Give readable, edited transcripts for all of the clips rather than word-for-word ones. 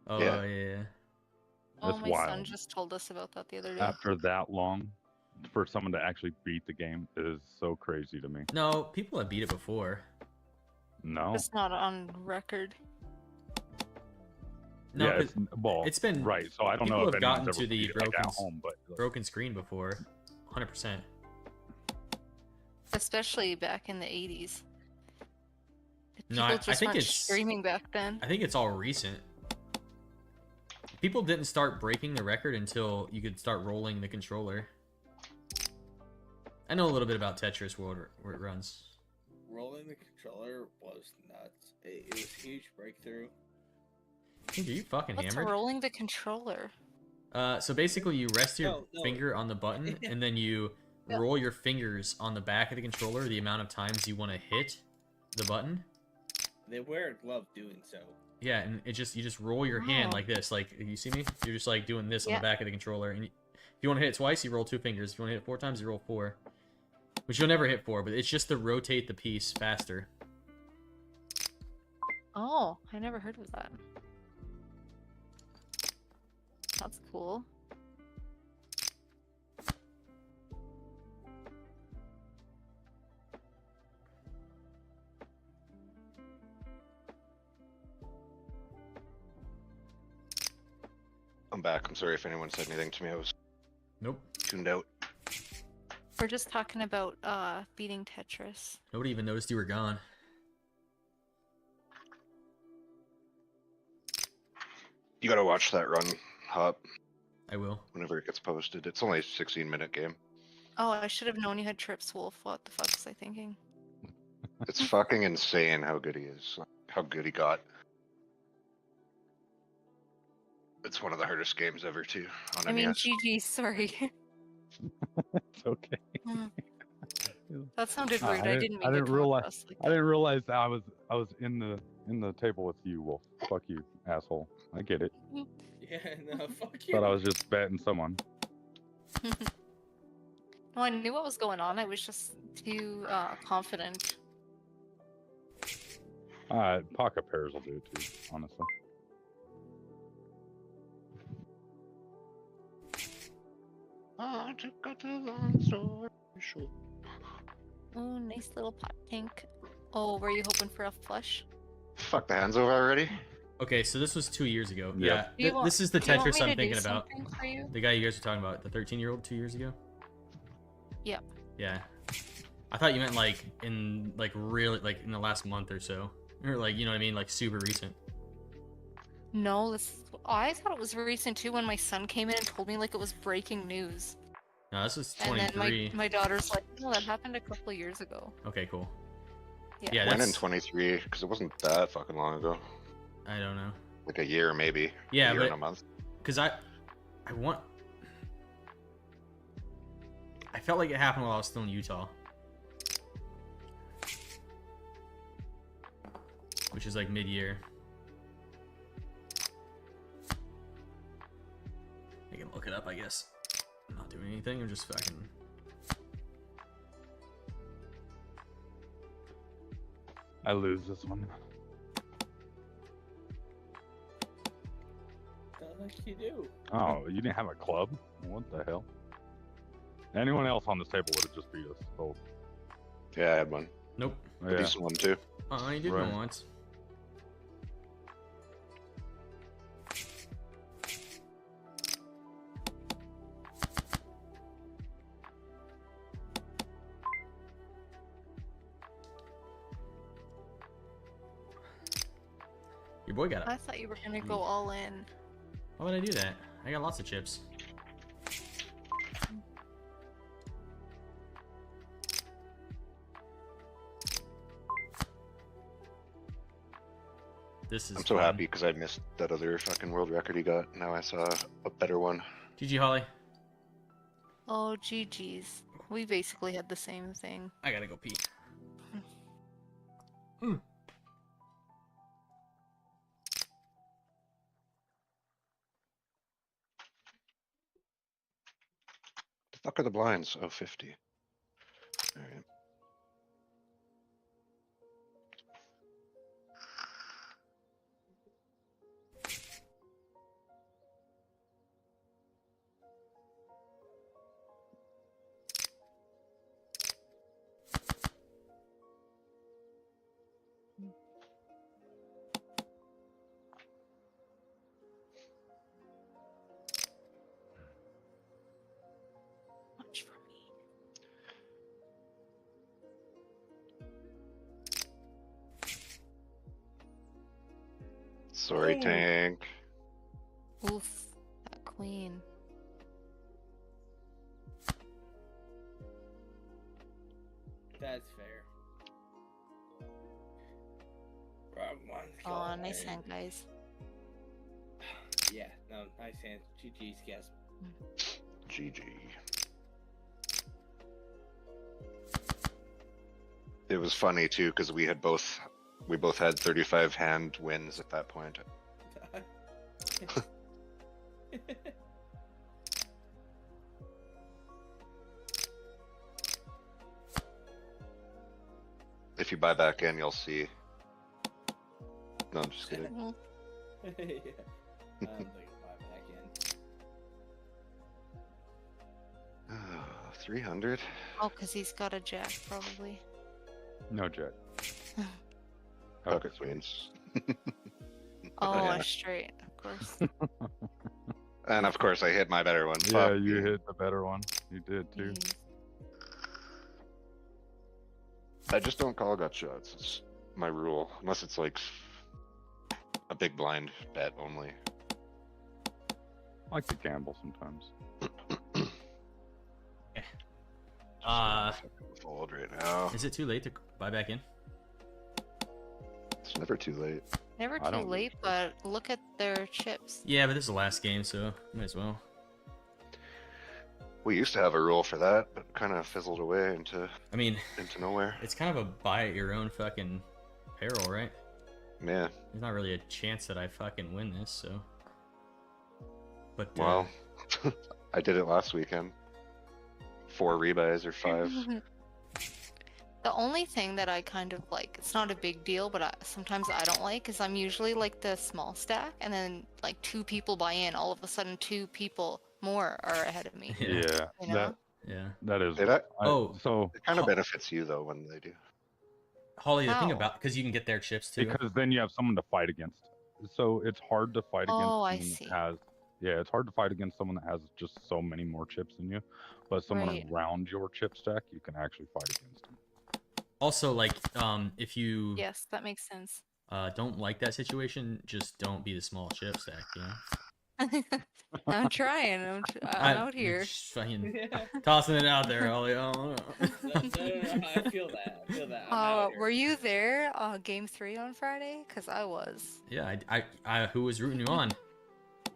Oh Yeah. yeah. Oh, That's my son wild. just told us about that the other day. After that long, for someone to actually beat the game is so crazy to me. No, people have beat it before. No. It's not on record. No, Yeah, 'cause it's been right. So I don't know people if have anyone's gotten ever to the beat it, like, at home, but broken screen before, 100%. Especially back in the 80s. No, People I just think weren't it's streaming back then. I think it's all recent. People didn't start breaking the record until you could start rolling the controller. I know a little bit about Tetris World where it runs. Rolling the controller was nuts. It was a huge breakthrough. Dude, are you fucking What's hammered? rolling the controller? So basically you rest your No. finger on the button and then you roll your fingers on the back of the controller the amount of times you want to hit the button. They wear a glove doing so. Yeah, and you just roll your hand like this. Like, you see me? You're just like doing this on the back of the controller. And if you want to hit it twice, you roll 2 fingers. If you want to hit it 4 times, you roll 4. Which you'll never hit 4, but it's just to rotate the piece faster. Oh, I never heard of that. That's cool. I'm back. I'm sorry if anyone said anything to me. I was Nope. tuned out. We're just talking about beating Tetris. Nobody even noticed you were gone. You gotta watch that run, Hop, I will. whenever it gets posted. It's only a 16-minute game. Oh, I should have known you had Trips Wolf. What the fuck was I thinking? It's fucking insane how good he is. How good he got. It's one of the hardest games ever, too. On I mean, NES. GG, sorry. it's okay. That sounded rude. I didn't mean I to didn't come realize. across like I didn't realize that I was in the table with you, Wolf. Fuck you, asshole. I get it. Yeah, no, fuck you. Thought I was just betting someone. No, I knew what was going on. I was just too confident. Pocket pairs will do it too, honestly. Oh, nice little pot tank. Oh, were you hoping for a flush? Fuck the hands over already? Okay, so this was 2 years ago. Yep. Yeah, Do you want- this is the do you want Tetris me I'm to do thinking about. something for you? The guy you guys were talking about, the 13-year-old 2 years ago? Yep. Yeah. I thought you meant like in like really like in the last month or so. Or like, you know what I mean, like super recent. No, I thought it was recent too when my son came in and told me like it was breaking news. No, this was And 23. then my daughter's like, no, that happened a couple of years ago. Okay, cool. Yeah. Yeah, When in that's 23, because it wasn't that fucking long ago. I don't know. Like a year, maybe. Yeah, a year but and a month. because I felt like it happened while I was still in Utah. Which is like mid-year. I can look it up, I guess. I'm not doing anything, I'm just fucking... I lose this one. The heck you do? Oh, you didn't have a club? What the hell? Anyone else on this table would have just beat us both. Yeah, I had one. Nope. A Yeah. decent one, too. I did Right. not. Your boy got it. I thought you were gonna go all in. Why would I do that? I got lots of chips. This is I'm so fun. happy because I missed that other fucking world record he got. Now I saw a better one. GG Holly. Oh, GG's. We basically had the same thing. I gotta go pee. The fuck are the blinds? Oh, 50. Alright. Sorry, Ooh. tank. Oof, that queen. That's fair. Wrong one. Oh, nice Color. hand, guys. Yeah, no, nice hand. GG's, guess. GG. It was funny too because we both had 35 hand wins at that point. If you buy back in, you'll see. No, I'm just kidding. Mhm. Yeah. I don't think I'll buy back in. 300. Oh, because he's got a jack, probably. No jack. Pocket queens. Oh, Yeah. a straight, of course. And of course, I hit my better one. Yeah, Fuck you hit the better one. You did too. Jeez. I just don't call gut shots. It's my rule, unless it's like a big blind bet only. I like to gamble sometimes. Fold right now. Is it too late to buy back in? It's never too late. Never I too don't late, think but look at their chips. Yeah, but this is the last game, so might as well. We used to have a rule for that, but kind of fizzled away into I mean, nowhere. it's kind of a buy at your own fucking peril, right? Yeah. There's not really a chance that I fucking win this, so. But Well, I did it last weekend. 4 rebuys or 5. The only thing that I kind of like, it's not a big deal, but sometimes I don't like, is I'm usually like the small stack, and then like 2 people buy in, all of a sudden 2 people more are ahead of me. Yeah. Yeah, You know? yeah. that is. Oh. So It kind of benefits you though when they do. Holly, the thing How? about, because you can get their chips too. because then you have someone to fight against. So it's hard to fight against Oh, I someone see. that has. Yeah, it's hard to fight against someone that has just so many more chips than you. But someone Right. around your chip stack, you can actually fight against them. Also, like, if you Yes, that makes sense. don't like that situation, just don't be the small chip stack, you know? I'm trying. I'm out here. Just fucking Yeah. tossing it out there, Holly. Oh, No, I feel that. I feel that. I'm out here. Were you there game 3 on Friday? Because I was. yeah, I who was rooting you on?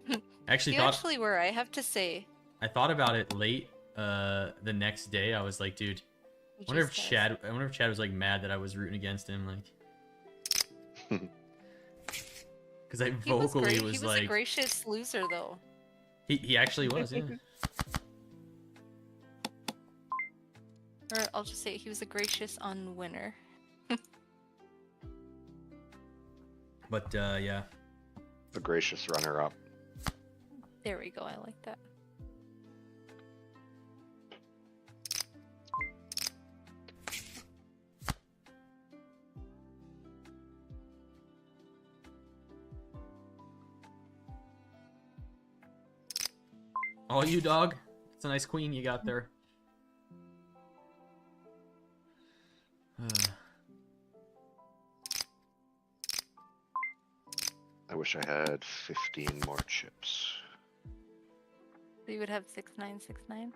I actually You thought actually were, I have to say. I thought about it late the next day. I was like, dude, You I wonder if just Chad was like mad that I was rooting against him, like, because I He was vocally great. was He was like, a gracious loser, though. he actually was, yeah. Or I'll just say he was a gracious unwinner. But yeah, The gracious runner-up. There we go. I like that. oh, you dog, it's a nice queen you got there. I wish I had 15 more chips. So you would have 6969.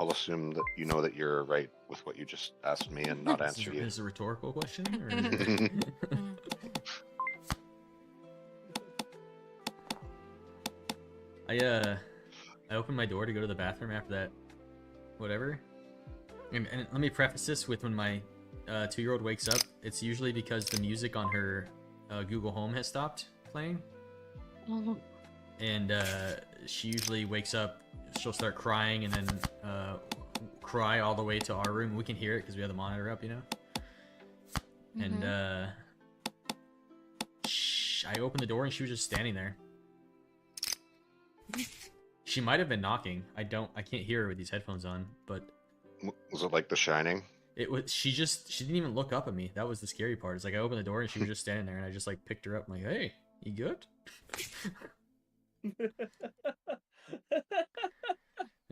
I'll assume that you know that you're right with what you just asked me and not answer you. Is this a rhetorical question? Or... I opened my door to go to the bathroom after that, whatever. And let me preface this with when my 2-year-old wakes up, it's usually because the music on her Google Home has stopped playing. And she usually wakes up, she'll start crying and then cry all the way to our room. We can hear it because we have the monitor up, you know? And I opened the door and she was just standing there. She might have been knocking. I can't hear her with these headphones on, but Was it like The Shining? it was she didn't even look up at me. That was the scary part. It's like I opened the door and she was just standing there and I just like picked her up. I'm like, "Hey, you good?" And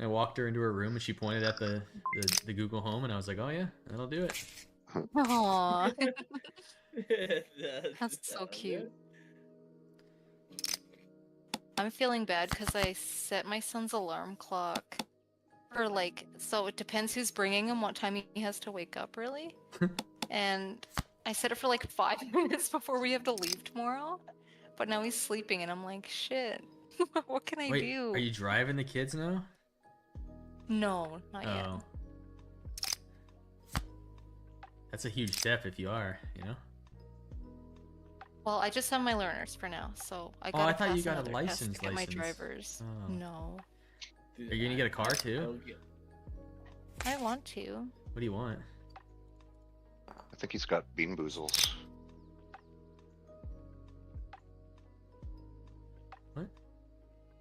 I walked her into her room and she pointed at the Google Home and I was like, "Oh yeah, that'll do it." Aww, That's that's so not cute. good. I'm feeling bad because I set my son's alarm clock for like, so it depends who's bringing him, what time he has to wake up, really. And I set it for like 5 minutes before we have to leave tomorrow. But now he's sleeping, and I'm like, shit. What can I Wait, do? are you driving the kids now? No, not yet. Oh. That's a huge step if you are, you know? Well, I just have my learners for now, so I Oh, gotta I thought you pass got a another test to license. get my drivers. Oh. No, Dude, Are you gonna get a car too? I'll get- I want to. What do you want? I think he's got bean boozles. What?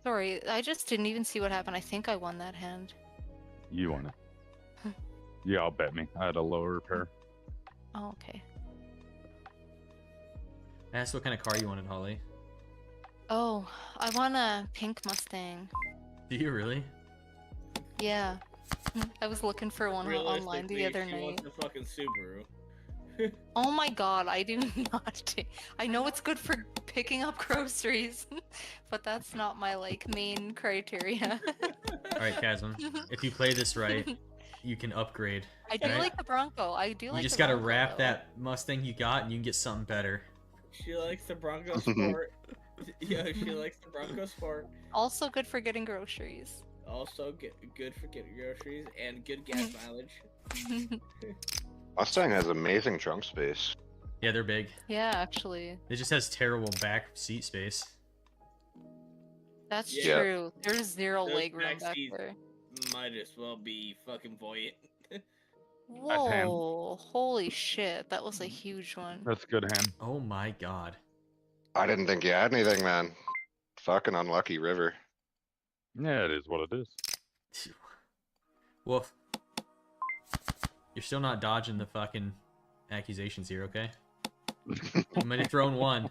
Sorry, I just didn't even see what happened. I think I won that hand. You want it? Yeah, I'll bet me. I had a lower repair. Oh, okay. I asked what kind of car you wanted, Holly. Oh, I want a pink Mustang. Do you really? Yeah. I was looking for one online the Realistically, other she night. wants a fucking Subaru. Oh my god, I do not. I know it's good for picking up groceries, but that's not my like main criteria. Alright, Chasm. If you play this right, you can upgrade. I do right? like the Bronco. I do You like just the gotta Bronco, wrap though. that Mustang you got and you can get something better. She likes the Bronco Sport. Yeah, she likes the Bronco Sport. Also good for getting groceries. Also, good for getting groceries and good gas mileage. Mustang has amazing trunk space. Yeah, they're big. Yeah, actually. It just has terrible back seat space. That's Yeah. true. There's zero Those leg room back back seats- there. Might as well be fucking buoyant. Nice hand. Whoa, holy shit. That was a huge one. That's a good hand. Oh my god. I didn't think you had anything, man. Fucking unlucky river. Yeah, it is what it is. Wolf. You're still not dodging the fucking accusations here, okay? You might have thrown one.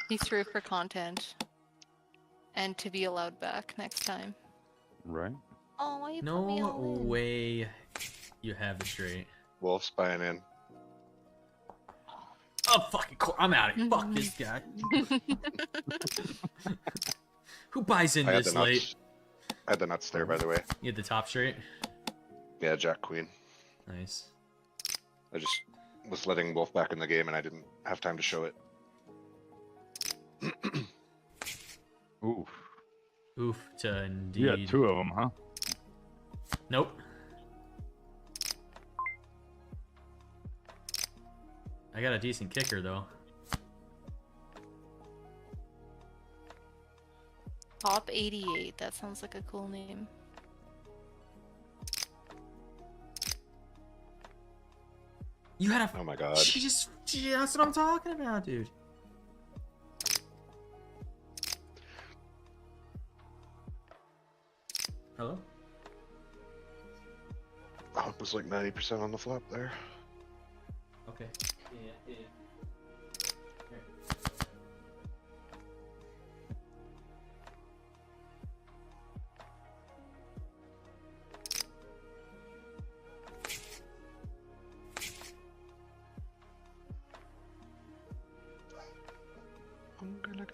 He threw for content. And to be allowed back next time. Right? Oh, why you No put me all in? way you have the straight. Wolf's buying in. Oh, fucking I'm out of here. Fuck this guy. Who buys in I had this the late? nuts. I had the nuts there, by the way. You had the top straight? Yeah, Jack Queen. Nice. I just was letting Wolf back in the game and I didn't have time to show it. Oof. Oof to indeed. You had 2 of them, huh? Nope. I got a decent kicker, though. Top 88. That sounds like a cool name. You had a... Oh my god. That's what I'm talking about, dude. Hello? Oh, it was like 90% on the flop there. Okay. Yeah. I'm gonna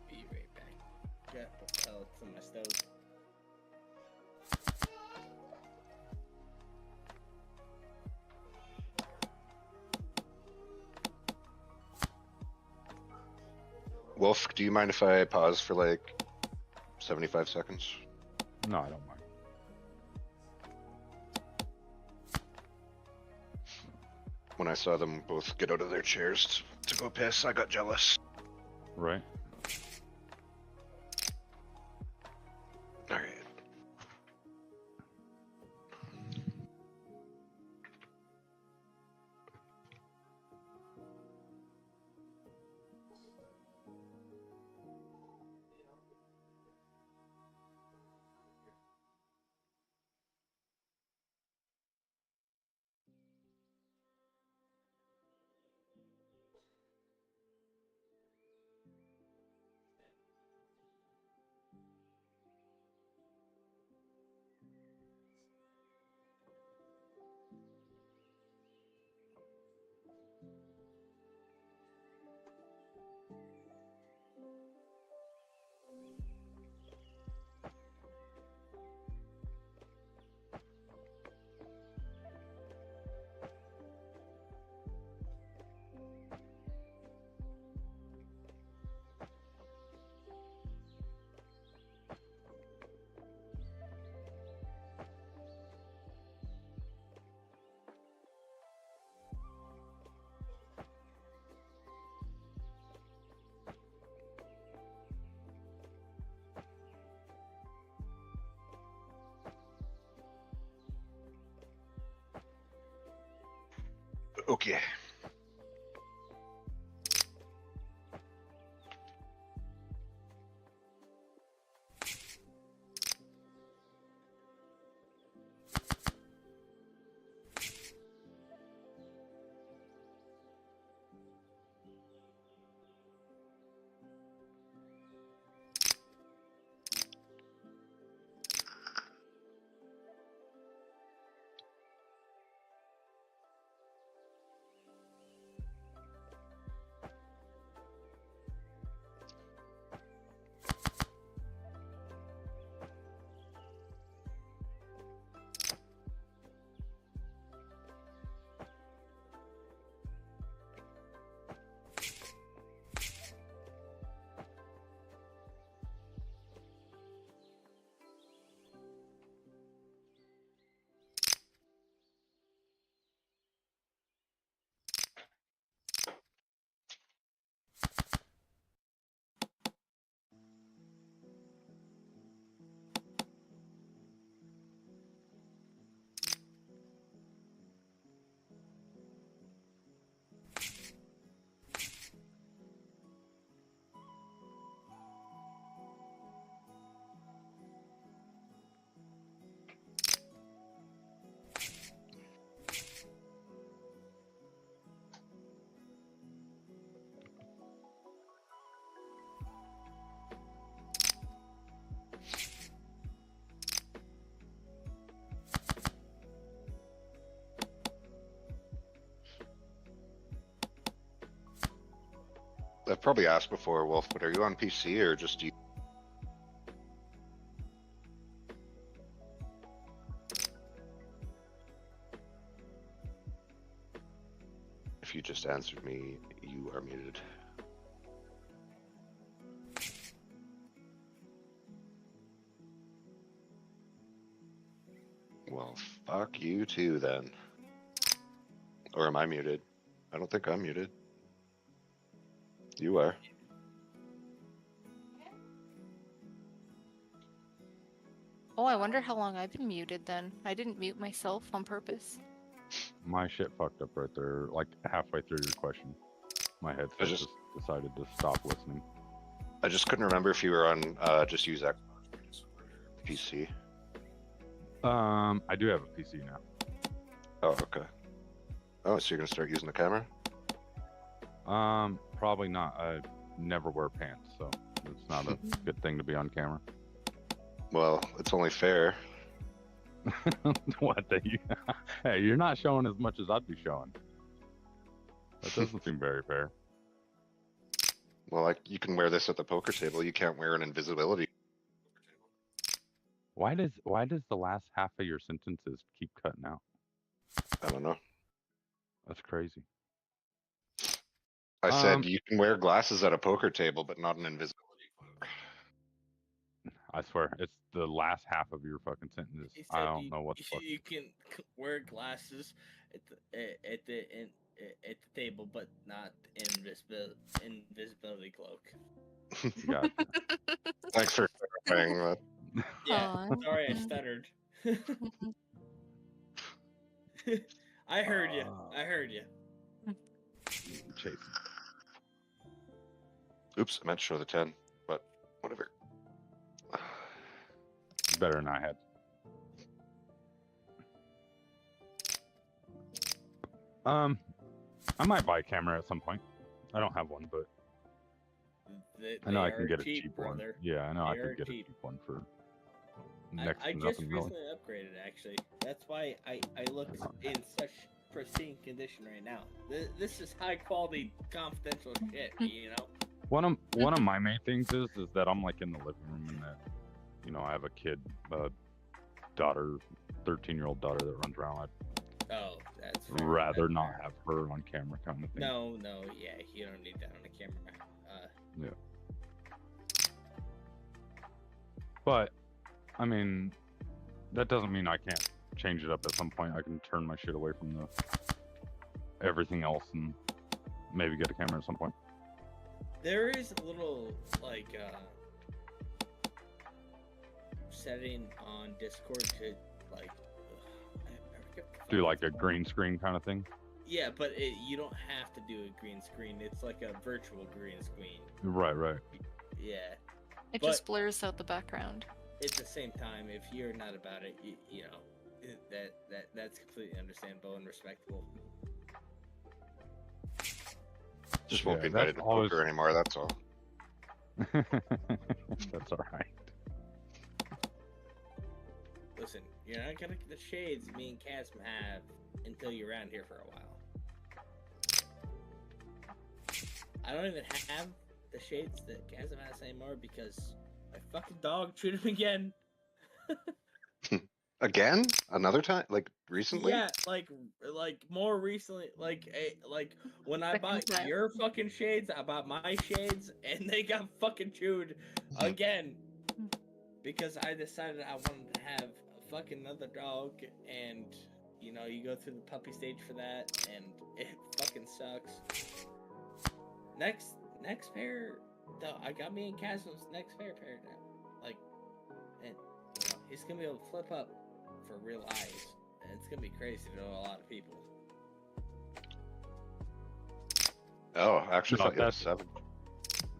Be right back. Got the pellets in my stove. Wolf, do you mind if I pause for like 75 seconds? No, I don't mind. When I saw them both get out of their chairs to go piss, I got jealous. Right? Alright. dokie. I've probably asked before, Wolf, but are you on PC or just you? If you just answered me, you are muted. Well, fuck you too then. Or am I muted? I don't think I'm muted. You are. Oh, I wonder how long I've been muted then. I didn't mute myself on purpose. My shit fucked up right there, like halfway through your question. My headset just decided to stop listening. I just couldn't remember if you were on just use that PC. I do have a PC now. Oh, okay. Oh, so you're gonna start using the camera? Probably not. I never wear pants, so it's not a good thing to be on camera. Well, it's only fair. What the Hey, you're not showing as much as I'd be showing. That doesn't seem very fair. Well, like you can wear this at the poker table. You can't wear an invisibility. Why does the last half of your sentences keep cutting out? I don't know. That's crazy. I said you can wear glasses at a poker table, but not an invisibility cloak. I swear, it's the last half of your fucking sentence. I don't know what the fuck. You can wear glasses at the table, but not invisibility cloak. Gotcha. Thanks for clarifying that. Yeah, Aw. sorry, I stuttered. I heard you. I heard you. Chasing. Oops, I meant to show the 10, but whatever. Better than I had. I might buy a camera at some point. I don't have one, but I know I can get a cheap one. Yeah, I know I could get a cheap one for next to I nothing just really. recently upgraded, actually. That's why I look in such pristine condition right now. This is high quality, confidential shit, you know? One of my main things is that I'm like in the living room and that, you know, I have a kid, daughter, 13-year-old daughter that runs around. Oh, that's I'd fair. rather That's not fair. have her on camera kind of thing. No, yeah, you don't need that on a camera. Yeah. But, I mean, that doesn't mean I can't change it up at some point. I can turn my shit away from the everything else and maybe get a camera at some point. There is a little, like, setting on Discord to, like, I forget the Do fuck like it's a called. green screen kind of thing. Yeah, but you don't have to do a green screen. It's like a virtual green screen. Right, right. Yeah. It But- just blurs out the background. At the same time, if you're not about it, you know, that's completely understandable and respectable. Just won't Yeah, be that's invited to always- poker anymore. That's all. That's all right. Listen, you're not gonna get the shades me and Casm have until you're around here for a while. I don't even have the shades that Casm has anymore because my fucking dog chewed him again. Again? Another time? Like recently? Yeah, like more recently, like when I Second bought time. your fucking shades, I bought my shades, and they got fucking chewed again because I decided I wanted to have a fucking another dog, and you know you go through the puppy stage for that, and it fucking sucks. Next pair, though, I got me and Casm's next pair now, like, and you know he's gonna be able to flip up for real eyes. And it's gonna be crazy to know a lot of people. Oh, I actually No, thought you had that's- 7.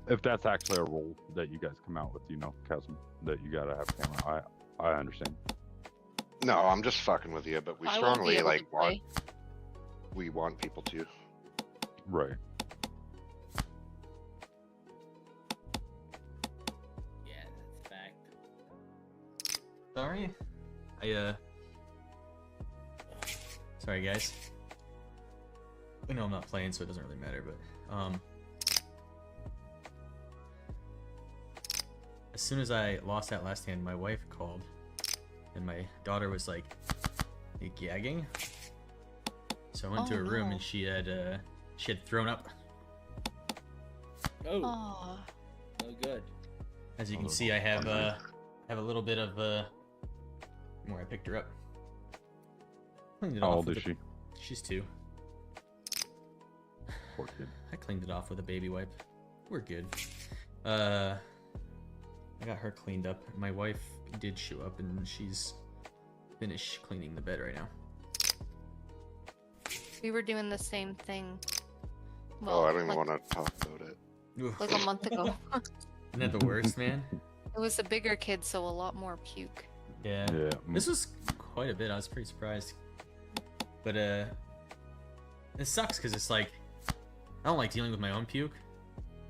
If that's actually a rule that you guys come out with, you know, Chasm, that you gotta have camera, I understand. No, I'm just fucking with you, but we I won't be strongly able like to play. we want people to. Right. Yeah, that's a fact. Sorry. Sorry guys. I know I'm not playing, so it doesn't really matter, but as soon as I lost that last hand, my wife called, and my daughter was like, "You gagging?" So I went to Oh, her room, no. and she had thrown up. Oh, Aw. no good. As you Oh, can see, I have a little bit of where I picked her up. Cleaned it How off old with is a- she? She's 2. Poor kid. I cleaned it off with a baby wipe. We're good. I got her cleaned up. My wife did show up, and she's finished cleaning the bed right now. We were doing the same thing. Oh, I don't even like, want to talk about it. Oof. like a month ago. Isn't that the worst, man? It was a bigger kid, so a lot more puke. Yeah. Yeah. This was quite a bit. I was pretty surprised. But it sucks because it's like I don't like dealing with my own puke,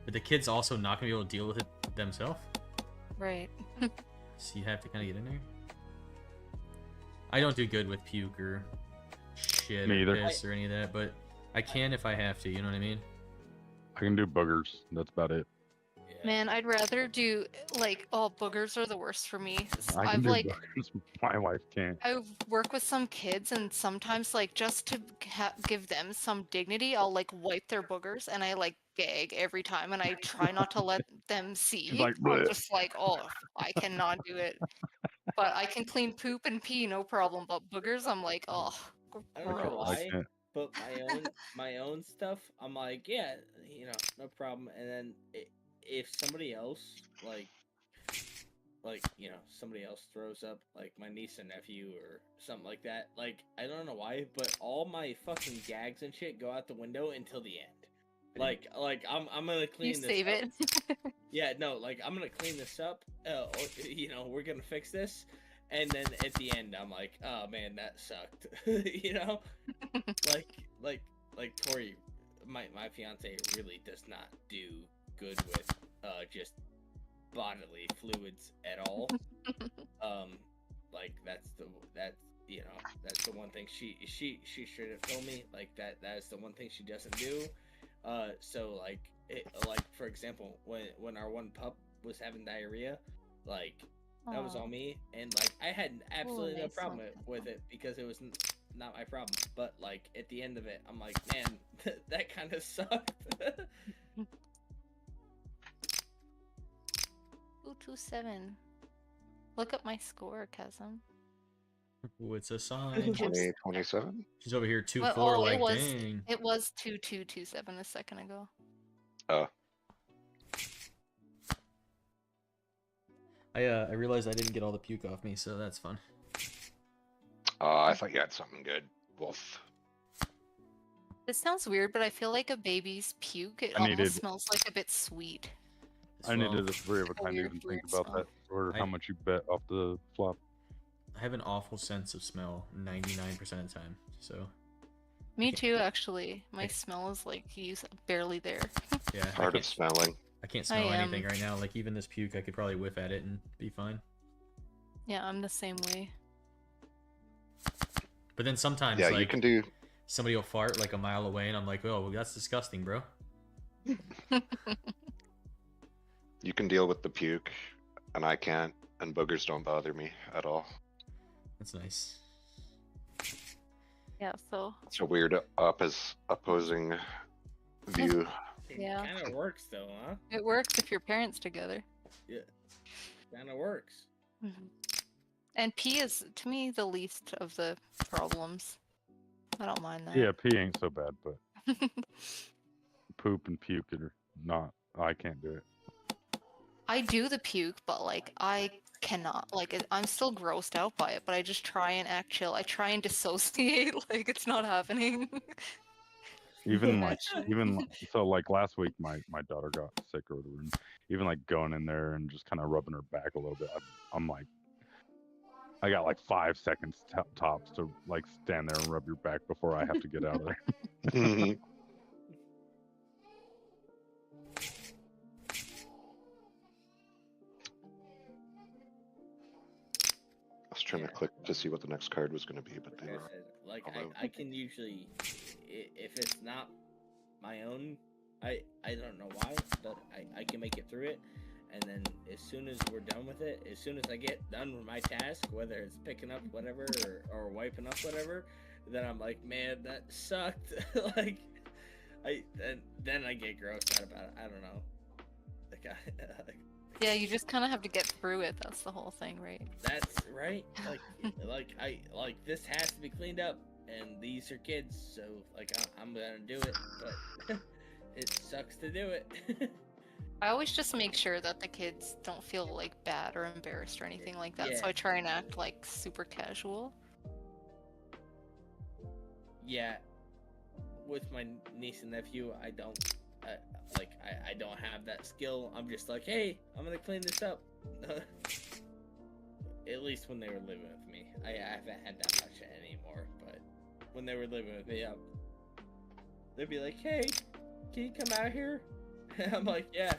but the kid's also not gonna be able to deal with it themselves. Right. So you have to kind of get in there. I don't do good with puke or shit Me or either. piss or any of that, but I can if I have to. You know what I mean? I can do boogers. That's about it. Yeah. Man, I'd rather do like boogers are the worst for me. I can I've do like boogers. My wife can't. I work with some kids, and sometimes like just to give them some dignity, I'll like wipe their boogers, and I like gag every time, and I try not to let them see. like, I'm "Bleh." just like, oh, I cannot do it. But I can clean poop and pee, no problem. But boogers, I'm like, oh, I don't know gross. I why, can't. but my own stuff, I'm like, yeah, you know, no problem. And then if somebody else like you know somebody else throws up, like my niece and nephew or something like that, like I don't know why, but all my fucking gags and shit go out the window until the end. Like I'm gonna clean You this save up. it. Yeah, no, like I'm gonna clean this up. You know, we're gonna fix this, and then at the end, I'm like, oh man, that sucked. You know, like Tori, my fiance really does not do good with just bodily fluids at all. Like that's you know that's the one thing she should have told me, like that is the one thing she doesn't do. So like for example, when our one pup was having diarrhea, like that was Aw. all me, and like I had absolutely no nice problem one. with it because it was not my problem. But like at the end of it, I'm like, man, that kind of sucked. 227. Look at my score, Chasm. Ooh, it's a sign. 2027? She's over here 2-4, Well, like it was dang. it was 2227 a second ago. I realized I didn't get all the puke off me, so that's fun. I thought you had something good. Wolf. This sounds weird, but I feel like a baby's puke. It I almost needed- smells like a bit sweet. As I well. needed a 3 of a A kind to weird, even think weird about smell. that, or how I- much you bet off the flop. I have an awful sense of smell 99% of the time. So Me can't- too, actually. My I- smell is like barely there. yeah, Part of smelling. I can't I smell am. anything right now. Like even this puke, I could probably whiff at it and be fine. Yeah, I'm the same way. But then sometimes, Yeah, like you can do. somebody will fart like a mile away, and I'm like, oh, well, that's disgusting, bro. You can deal with the puke, and I can't. And boogers don't bother me at all. That's nice. Yeah, so It's a weird opposing view. It Yeah. kind of works though, huh? it works if your parents together. Kind of works. And pee is, to me, the least of the problems. I don't mind that. Yeah, pee ain't so bad, but poop and puke are not. I can't do it. I do the puke, but like I cannot. Like I'm still grossed out by it, but I just try and act chill. I try and dissociate, like it's not happening. Even like, Imagine. so like last week, my daughter got sick or whatever, and even like going in there and just kind of rubbing her back a little bit, I'm like, I got like 5 seconds tops to like stand there and rub your back before I have to get out of there. I was trying to click to see what the next card was going to be, but they Like I were. said, like Although- I can usually, if it's not my own, I don't know why, but I can make it through it. And then as soon as we're done with it, as soon as I get done with my task, whether it's picking up whatever or wiping up whatever, then I'm like, man, that sucked. Like, then I get grossed out about it. I don't know. Like Yeah, you just kind of have to get through it. That's the whole thing, right? that's right. Like this has to be cleaned up, and these are kids, so like I'm gonna do it, but it sucks to do it. I always just make sure that the kids don't feel like bad or embarrassed or anything like that. So Yeah. I try and act like super casual. Yeah, with my niece and nephew, I don't I don't have that skill. I'm just like, hey, I'm gonna clean this up. At least when they were living with me, I haven't had that much anymore. But when they were living with me, they'd be like, hey, can you come out here? And I'm like, yeah.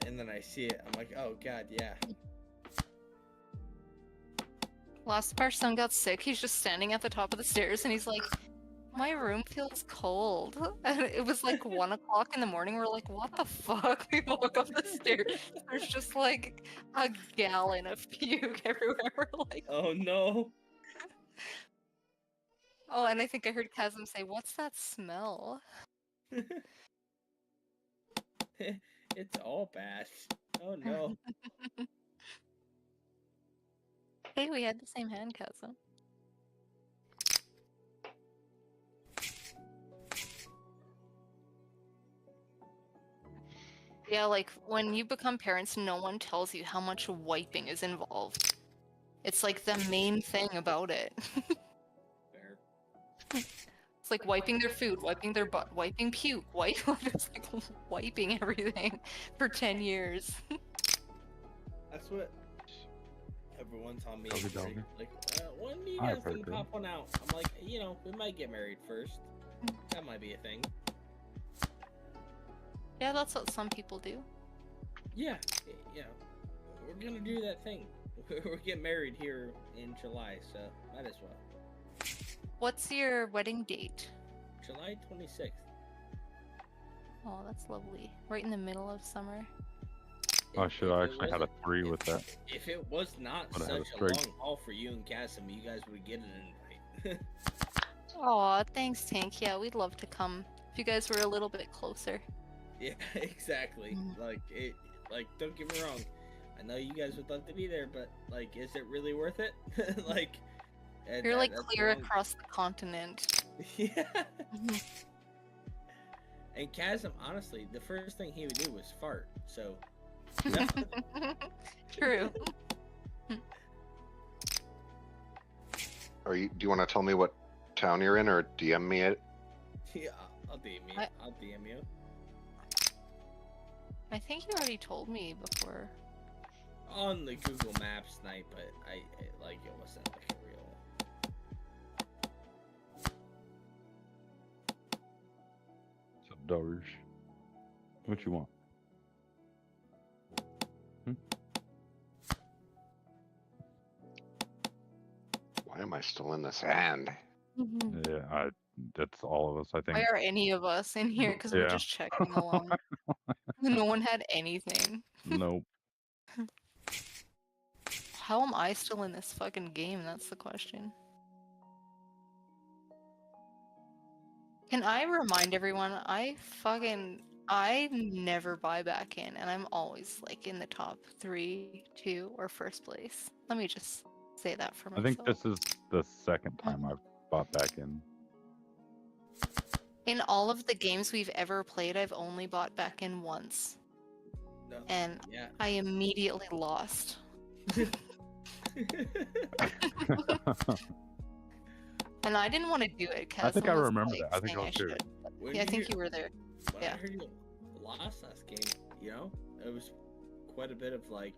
And then I see it, I'm like, oh god, yeah. Last time our son got sick, he's just standing at the top of the stairs and he's like, my room feels cold. And it was like 1 o'clock in the morning. We're like, what the fuck? We walk up the stairs. There's just like a gallon of puke everywhere. We're like, Oh no. oh, and I think I heard Chasm say, what's that smell? It's all bad. Oh no. Hey, we had the same hand, Chasm. Yeah, like when you become parents, no one tells you how much wiping is involved. It's like the main thing about it. Fair. It's like wiping their food, wiping their butt, wiping puke, just like wiping everything for 10 years. That's what everyone's on me. Doggy Like, doggy. when do you I've guys heard gonna that. pop one out? I'm like, we might get married first. That might be a thing. Yeah, that's what some people do. Yeah, we're gonna do that thing. We're getting married here in July, so might as well. What's your wedding date? July 26th. Oh, that's lovely. Right in the middle of summer. Oh If- shit! if I it actually had a wasn't- 3 with if- that. If it was not Would've had a such a straight. long haul for you and Cassim, you guys would get an invite. Aw, thanks, Tank. Yeah, we'd love to come if you guys were a little bit closer. Yeah, exactly. Like, don't get me wrong. I know you guys would love to be there, but like, is it really worth it? Like, You're like that's clear the one- across the continent. Yeah. And Chasm, honestly, the first thing he would do was fart. So, no. True. Do you want to tell me what town you're in, or DM me it? Yeah, I'll DM you. I'll DM you. I think you already told me before. On the Google Maps night, but I like it wasn't like a real. So Doge, what you want? Why am I still in this hand? Yeah, that's all of us, I think. Why are any of us in here? Because we're Yeah. just checking along. No one had anything. Nope. How am I still in this fucking game? That's the question. Can I remind everyone, I never buy back in, and I'm always like in the top 3, 2, or first place. Let me just say that for I myself. think this is the second time I've bought back in. In all of the games we've ever played, I've only bought back in once. No. And Yeah. I immediately lost. And I didn't want to do it. I think I remember that. I think I was too. Yeah, I think you were there. When I heard you lost last game, you know, it was quite a bit of like